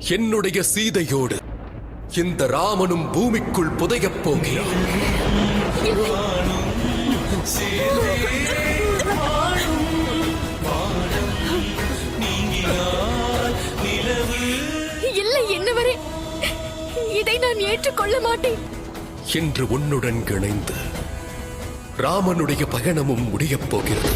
என்னுடைய சீதையோடு இந்த ராமனும் பூமிக்குள் புதையப் போகிறான். இல்லை, என்னவரே, இதை நான் ஏற்றுக்கொள்ள மாட்டேன். என்று உன்னுடன் இணைந்து ராமனுடைய பயணமும் முடியப் போகிறது.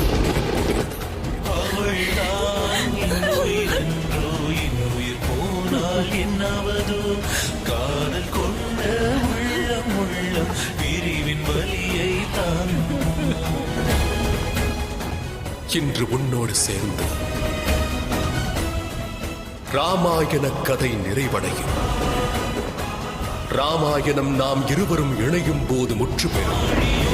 காதல் கொண்ட உள்ளம் உள்ளம் பிரிவின் வலியை தான் இன்று உன்னோடு சேர்ந்து ராமாயண கதை நிறைவடையும். ராமாயணம் நாம் இருவரும் இணையும் போது முற்று பெறும்.